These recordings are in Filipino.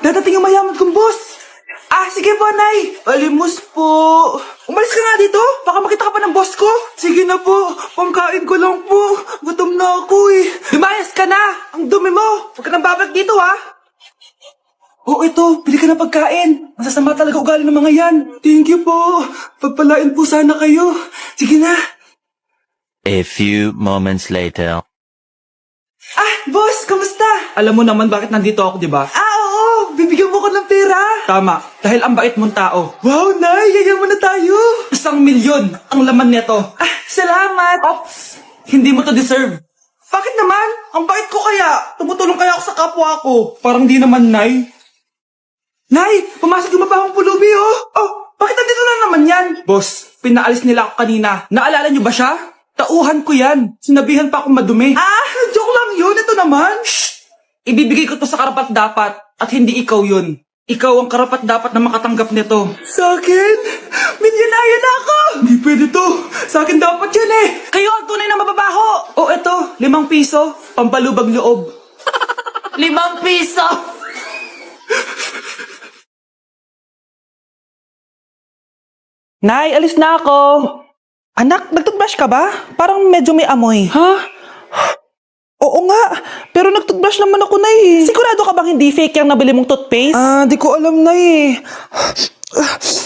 Dadating yung mayaman kong boss. Sige po, Nay. Alimos po. Umalis ka nga dito. Baka makita ka pa ng boss ko. Sige na po. Pangkain ko lang po. Gutom na ako eh. Lumayas ka na. Ang dumi mo. Huwag ka nang babalik dito, ha? Ito. Bili ka ng pagkain. Masasama talaga ugali ng mga yan. Thank you po. Pagpalain po sana kayo. Sige na. A few moments later. Boss, kamusta? Alam mo naman bakit nandito ako, di ba? Oo. Bibigyan mo ko ng pera. Tama. Dahil ang bait mong tao. Wow, Nay. Yayaman na tayo. 1,000,000 ang laman nito. Salamat. Ops. Hindi mo to deserve. Bakit naman? Ang bait ko kaya. Tumutulong kaya ako sa kapwa ko. Parang di naman, Nay. Nay, pumasok yung mabahong pulubi, oh. Bakit nandito na naman yan? Boss, pinaalis nila ako kanina. Naalala niyo ba siya? Tauhan ko yan. Sinabihan pa akong madumi. Joke lang yun. Ito naman. Shh! Ibibigay ko to sa karapat-dapat at hindi ikaw yun. Ikaw ang karapat-dapat na makatanggap nito. Sa akin? Milyonaryo na ako! Hindi pwede to. Sa akin dapat yan eh. Kayo ang tunay na mababaho. Eto, 5 piso. Pampalubag loob. 5 piso! Nay, alis na ako. Anak, nagtoothbrush ka ba? Parang medyo may amoy. Ha? Oo nga, pero nagtoothbrush naman ako, Nay. Sigurado ka bang hindi fake yung nabili mong toothpaste? Di ko alam, Nay.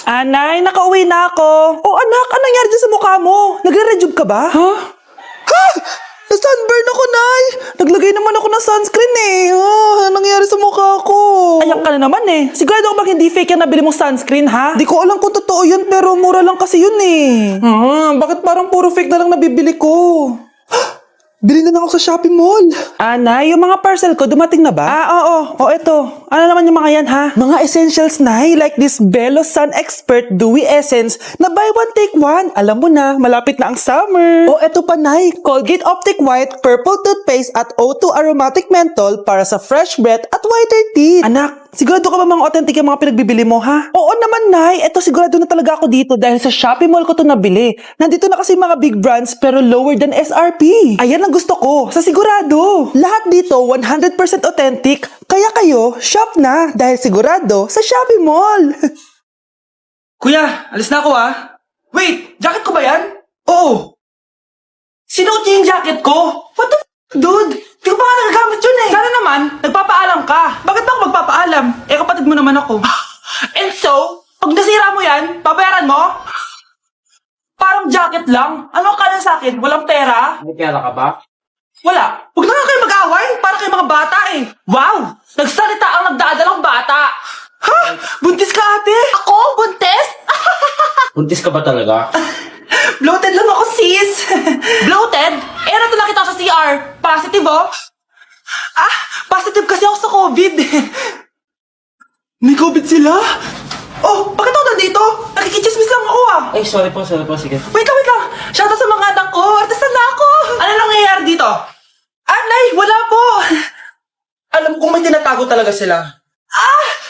Nay, nakauwi na ako. Anak, anong nangyari dyan sa mukha mo? Nagre-rejuve ka ba? Ha? Sunburn ako, Nay. Naglagay naman ako ng sunscreen eh. Anong nangyari sa mukha ko? Ayak ka na naman eh. Sigurado ka bang hindi fake yung nabili mong sunscreen, ha? Di ko alam kung totoo yun, pero mura lang kasi yun eh. Bakit parang puro fake na lang nabibili ko? Bili na lang ako sa Shopee Mall. Nay, yung mga parcel ko, dumating na ba? Oo. Eto. Ano naman yung mga yan, ha? Mga essentials, Nay. Like this Belo Sun Expert Dewy Essence na buy one, take one. Alam mo na, malapit na ang summer. Eto pa, Nay. Colgate Optic White Purple Toothpaste at O2 Aromatic Menthol para sa fresh breath at whiter teeth. Anak, sigurado ka ba mga authentic yung mga pinagbibili mo, ha? Oo naman, Nay. Eto, sigurado na talaga ako dito dahil sa Shopee Mall ko to nabili. Nandito na kasi mga big brands pero lower than SRP. Ayan ang gusto ko. Sa sigurado. Lahat dito 100% authentic. Kaya kayo, shop na. Dahil sigurado sa Shopee Mall. Kuya, alis na ako, ha? Wait, jacket ko ba yan? Oo. Sinuot niya yung jacket ko? What the dude? Di ko pa nga nagagamit yun eh. Sana naman, nagpapaalam ka. Bakit ba ako magpapaalam? Kapatid mo naman ako. And so, pag nasira mo yan, babayaran mo? Parang jacket lang. Ano ka na sa akin? Walang pera? May pera ka ba? Wala. Huwag na nga kayo mag-away. Para kayo mga bata eh. Wow! Nagsalita ang nagdadalang bata. Ha? Buntis ka, ate? Ako? Buntis? Buntis ka ba talaga? Bloated lang ako, sis. Bloated? Ano to nakita ko sa CR? Positive, oh? Positive kasi ako sa COVID. May COVID sila? Bakit ako nandito? Nakikichismis lang ako, Ay, sorry po, sige. Wait lang. Shoutout sa mga anak ko. Artista na ako. Ano nangyayari dito? Nay, wala po. Alam kong may tinatago talaga sila.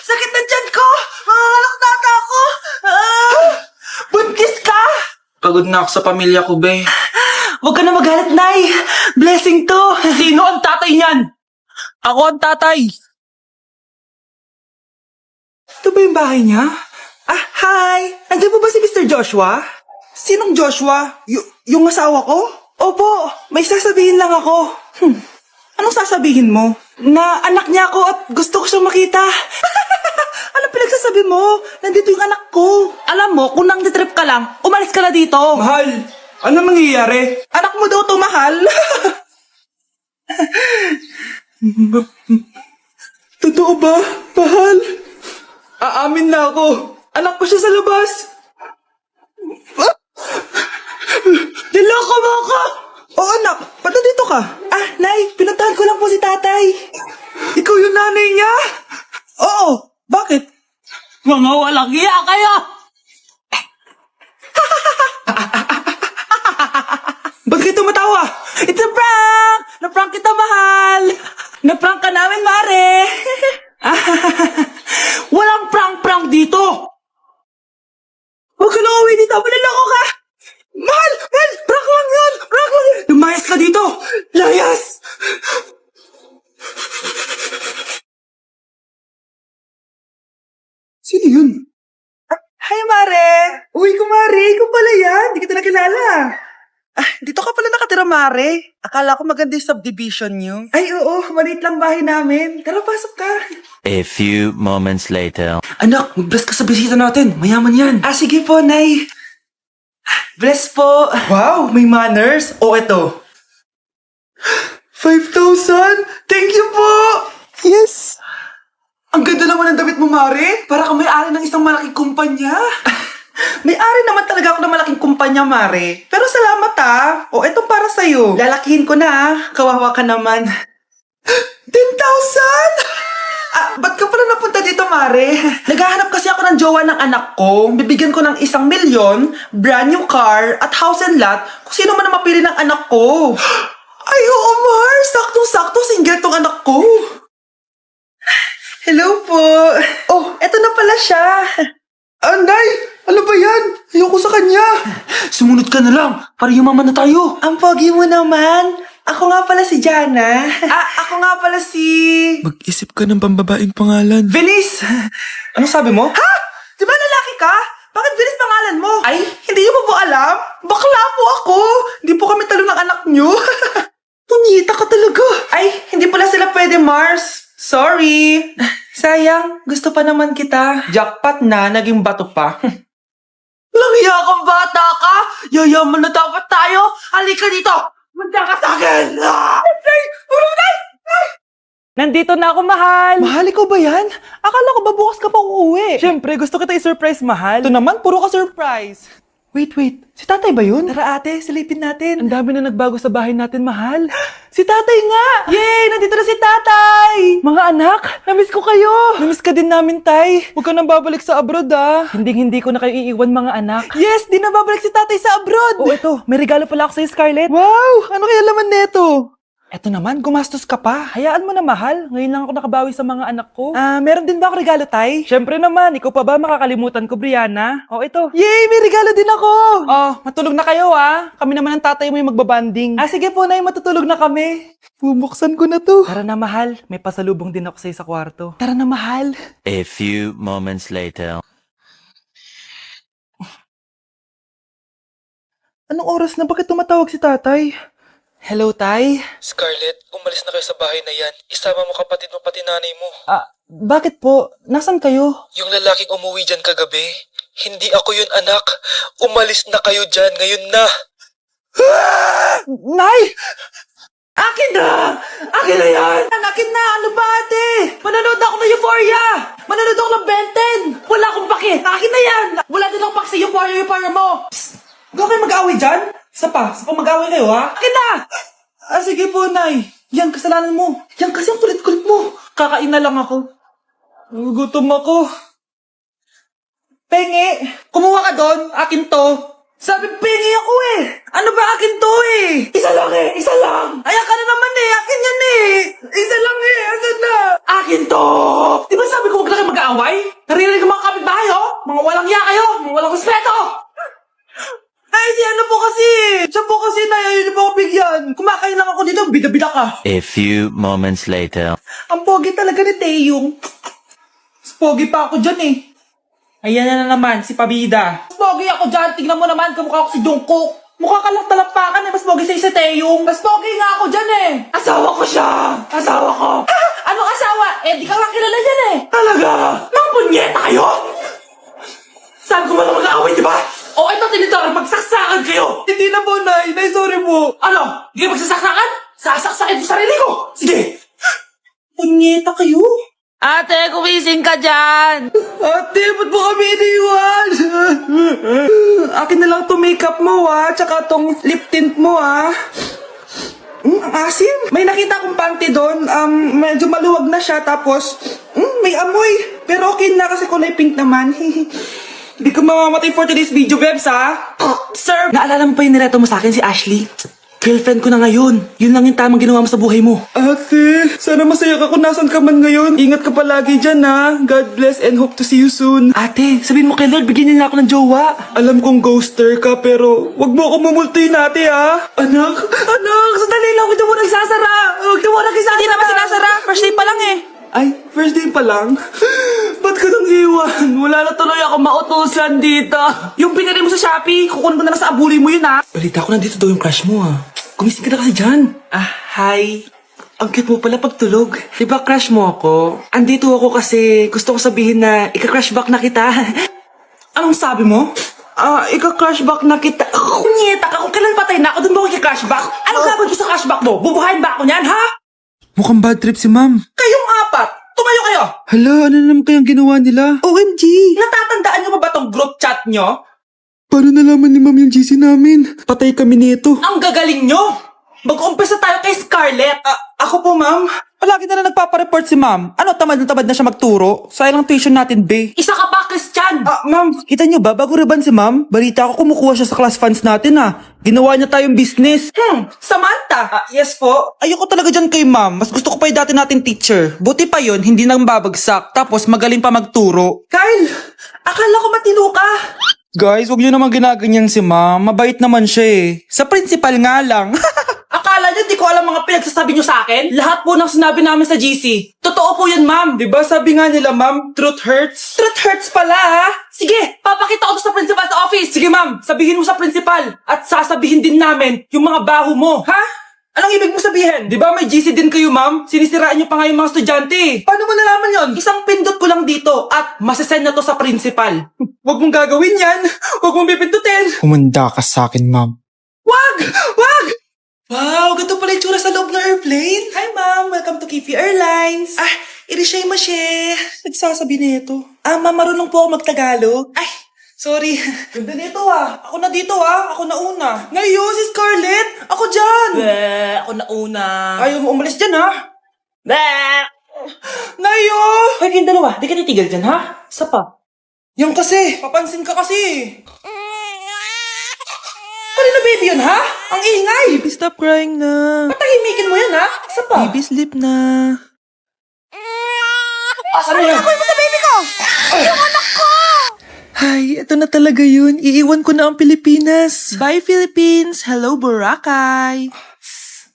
Sakit na tiyan ko. Nakatata ako. Buntis ka? Pagod na ako sa pamilya ko, be. Huwag ka na magalit, Nay. Blessing to. Sino ang tatay niyan? Ako ang tatay. Ito ba yung bahay niya? Hi! Nandiyan po ba si Mr. Joshua? Sinong Joshua? Yung asawa ko? Opo, may sasabihin lang ako. Anong sasabihin mo? Na anak niya ako at gusto ko siyang makita. Anong pinagsasabi mo? Nandito yung anak ko. Alam mo, kung nang-trip ka lang, umalis ka na dito. Mahal, ano mangyayari? Anak mo daw to, mahal. Totoo ba, mahal? Aamin na ako. Anak ko siya sa labas. Niloko mo ako! Anak, ba't nandito ka? Nay, pinuntahan ko lang po si tatay. Ikaw yung nanay niya? Oo, bakit? Mga walang iya kayo! Ba't kayo tumatawa? It's a prank! Na-prank kita, mahal! Na-prank ka namin, Mare! Walang prank-prank dito! Huwag ka na uwi dito! Manaloko ka! Mahal! Prank lang yun! Lumayas ka dito! Layas! Sino yun? Hi, Mare! Uy, kumare, ikaw pala yan. Di kita nakilala. Dito ka pala nakatira, Mare. Akala ko maganda yung subdivision niyo. Ay, oo. Maliit lang bahay namin. Tara, pasok ka. A few moments later. Anak, mag-bless ka sa bisita natin. Mayaman yan. Sige po, Nay. Bless po. Wow, may manners. O, eto. 5,000? Thank you po! Yes! Ang ganda naman ng damit mo, Mare. Para kang may-ari ng isang malaking kumpanya. May-ari naman talaga ako ng malaking kumpanya, Mare. Pero salamat O, eto para sa'yo. Lalakihin ko na Kawawa ka naman. 10,000? Ba't ka pala napunta dito, Mare? Naghahanap kasi ako ng jowa ng anak ko. Bibigyan ko ng 1 milyon, brand new car, at house and lot kung sino man ang mapili ng anak ko. Ay, oo, Mar! Saktong-sakto, single tong anak ko. Hello po. Oh, eto na pala siya. Nay! Ano ba yan? Ayoko sa kanya. Sumunod ka na lang, para yumaman na tayo. Ang pogi mo naman. Ako nga pala si Jana. Ako nga pala si... Mag-isip ka ng pambabaing pangalan. Venice! Anong sabi mo? Ha? Di ba lalaki ka? Bakit Venice pangalan mo? Ay, hindi niyo po alam? Bakla po ako. Hindi po kami talo ng anak niyo. Punyita ka talaga. Ay, hindi pala sila pwede, Mars. Sorry. Sayang, gusto pa naman kita. Jackpot na, naging bato pa. Langya kang bata ka! Yayaman na dapat tayo! Halika dito! Manda ka sa akin! Nay! Tulong, Nay! Nandito na ako, mahal! Mahal, ikaw ba yan? Akala ko ba bukas ka pa uuwi? Siyempre, gusto kita i-surprise, mahal. Ito naman, puro ka surprise. Wait. Si tatay ba yun? Tara ate, silipin natin. Ang dami na nagbago sa bahay natin, mahal. Si tatay nga! Yay! Nandito na si tatay! Mga anak, namiss ko kayo! Namiss ka din namin, tay. Huwag ka nang babalik sa abroad, Hindi ko na kayo iiwan, mga anak. Yes! Di na babalik si tatay sa abroad! Oh, eto. May regalo pala ako sa'yo, Scarlett. Wow! Ano kaya laman neto? Eto naman, gumastos ka pa. Hayaan mo na, mahal. Ngayon lang ako nakabawi sa mga anak ko. Meron din ba ako regalo, tay? Siyempre naman, ikaw pa ba makakalimutan ko, Brianna? Oh, ito. Yay! May regalo din ako! Oh, matulog na kayo, Kami naman ang tatay mo yung magbabanding. Sige po, Nay, matutulog na kami. Bubuksan ko na to. Tara na, mahal. May pasalubong din ako sa'yo sa kwarto. Tara na, mahal. A few moments later. Anong oras na? Bakit tumatawag si tatay? Hello, tay? Scarlett, umalis na kayo sa bahay na yan. Isama mo kapatid mo pati nanay mo. Bakit po? Nasaan kayo? Yung lalaking umuwi dyan kagabi, hindi ako yun, anak. Umalis na kayo dyan ngayon na. Nay! Akin na! Akin na yan! Akin na! Ano ba, ate? Manonood ako ng Euphoria! Manonood ako ng Ben 10! Wala akong pake! Akin na yan! Wala din akong pake sa Euphoria mo! Psst! Huwag kayo mag-away dyan? Sa pa mag-away kayo, ha? Akin na! Sige po, Nay. Yan, kasalanan mo. Yan kasi ang kulit-kulit mo. Kakain na lang ako. Gutom ako. Pengi! Kumuha ka doon! Akin to! Sabi, pengi ako Ano ba akin to Isa lang Isa lang! Ayan ka na naman Akin yan Isa lang Asan na? Akin to! Di ba sabi ko huwag na kayo mag-aaway? Naririnig ang mga kapitbahay, Mga walang iya kayo! Mga walang respeto! Ay, si ano po kasi? Siya po kasi, Nay, ayun po ako bigyan. Kumakain lang ako dito, bida-bida ka. A few moments later. Ang pogi talaga ni Taeyong. Mas pogi pa ako dyan Ayan na naman, si Pabida. Mas pogi ako dyan, tignan mo naman, kamukha ako si Jungkook. Mukha ka lang talapakan mas pogi sa'yo si Taeyong. Mas pogi nga ako dyan Asawa ko siya! Asawa ko! Anong asawa? Di ka lang kilala dyan Talaga? Mga punyeta kayo? Saan ko man mag-aaway, di ba? Ito, Tinidor, magsaksakan kayo! Hindi na po, Nay. Nay, sorry po. Ano? Hindi kayo magsasaksakan? Sasaksakin ko sarili ko! Sige! Punyeta kayo? Ate, kumising ka dyan! Ate, ba't mo kami iniwan? Akin na lang itong makeup mo, tsaka itong lip tint mo, ang asim. May nakita akong panty doon. Medyo maluwag na siya, tapos, may amoy. Pero okay na kasi kulay pink naman. Hindi ka mamamatay for today's video, Bebs, Sir! Naalala mo pa yung nireto mo sa akin si Ashley? Girlfriend ko na ngayon. Yun lang yung tamang ginawa mo sa buhay mo. Ate, sana masaya ka kung nasan ka man ngayon. Ingat ka palagi dyan, God bless and hope to see you soon. Ate, sabihin mo kay Lord, bigyan niya na ako ng jowa. Alam kong ghoster ka, pero wag mo ako mamultuin, ate, Anak, sandali lang. Huwag mo nagsasara. Huwag mo nagsasara. Hindi naman sinasara. First day pa lang Ay, first day pa lang? ba't ka nang iwan? Wala na tuloy ako mautusan dito. Yung pinili mo sa Shopee, kukunin ko na lang sa abuli mo yun, ha? Balita ko nandito daw yung crush mo, ha? Gumising ka na kasi dyan. Hi. Ang cute mo pala pagtulog. Diba crush mo ako? Andito ako kasi gusto ko sabihin na ika-crush back na kita. Anong sabi mo? Ika-crush back na kita. Kunyeta ka, kung kailan patay na ako, dun ba ako ika-crush back? Anong gagawin ko sa crush back mo? Bubuhayin ba ako niyan, ha? Mukhang bad trip si ma'am. Kayong apat, tumayo kayo! Hala, ano naman kayang ginawa nila? OMG! Natatandaan niyo ba tong group chat niyo? Paano nalaman ni ma'am yung GC namin? Patay kami nito. Ang gagaling nyo! Mag-umpisa tayo kay Scarlett. Ako po, ma'am. Palagi na lang nagpapareport si ma'am. Ano, tamad na siya magturo? Sayang lang tuition natin, be. Isa ka pa, Christian! Ma'am, kita niyo ba, bago riban si ma'am, balita ko kumukuha siya sa class funds natin, Ginawa niya tayong business. Samantha! Yes po. Ayoko talaga dyan kay ma'am. Mas gusto ko pa yung dati natin teacher. Buti pa yon, hindi nang babagsak. Tapos magaling pa magturo. Kyle! Akala ko matino ka. Guys, wag niyo naman ginaganyan si ma'am. Mabait naman siya eh. Sa principal nga lang. Akala niyo di ko alam mga pinagsasabi niyo sa akin? Lahat po ng sinabi namin sa GC. Totoo po yan, ma'am. Diba sabi nga nila, ma'am, truth hurts? Truth hurts pala, ha? Sige, papakita ko to sa principal sa office. Sige, ma'am, sabihin mo sa principal. At sasabihin din namin yung mga baho mo. Ha? Anong ibig mo sabihin? Di ba may GC din kayo, ma'am? Sinisiraan niyo pa nga yung mga estudyante. Paano mo nalaman yon? Isang pindot ko lang dito at masasend na to sa principal. Huwag mong gagawin yan. Huwag mong pipindutin. Humanda ka sa akin, ma'am. Wag! Wag! Wow, ganito pala yung tsura sa loob ng airplane. Hi, ma'am. Welcome to Kifi Airlines. Irishay mashe. Nagsasabi nito. Ma'am, marunong po ako magtagalog. Ay, sorry. Ganda nito, Ako na dito, Ako na una. Ngayon, si Scarlett. Ako dyan. Ako na una. Ayaw mo umalis dyan, Nayo! Hoy, kayong dalawa. Di ka titigil dyan, ha? Isa pa. Yung kasi. Papansin ka kasi. Kanina baby yun, ha? Ang ingay! Baby, stop crying na. Patahimikin mo yan, ha? Isa pa. Baby, sleep na. Asan mo yan? Ako mo sa baby ko! Yung anak ko! Ay, ito na talaga yun. Iiwan ko na ang Pilipinas. Bye, Philippines! Hello, Boracay!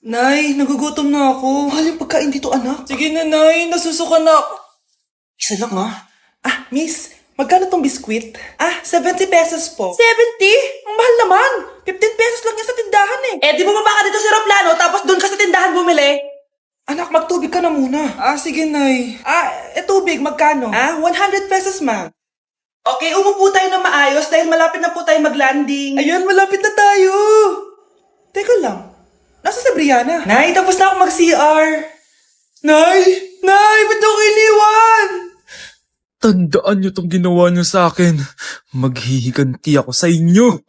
Nay, nagugutom na ako. Mahal yung pagkain dito, anak. Sige na, Nay. Nasusuka na ako. Isa lang, Miss, magkano tong biskwit? 70 pesos po. 70? Ang mahal naman. 15 pesos lang yan sa tindahan eh. Di bumaba ka dito sa aeroplano tapos doon ka sa tindahan bumili? Anak, magtubig ka na muna. Sige, Nay. Tubig, magkano? 100 pesos, ma'am. Okay, umupo tayo na maayos dahil malapit na po tayo mag-landing. Ayun, malapit na tayo. Teka lang. Nasa si Brianna? Nay, tapos na ako mag-CR. Nay, ba't ako iniwan? Tandaan niyo tong ginawa niyo sa akin. Maghihiganti ako sa inyo.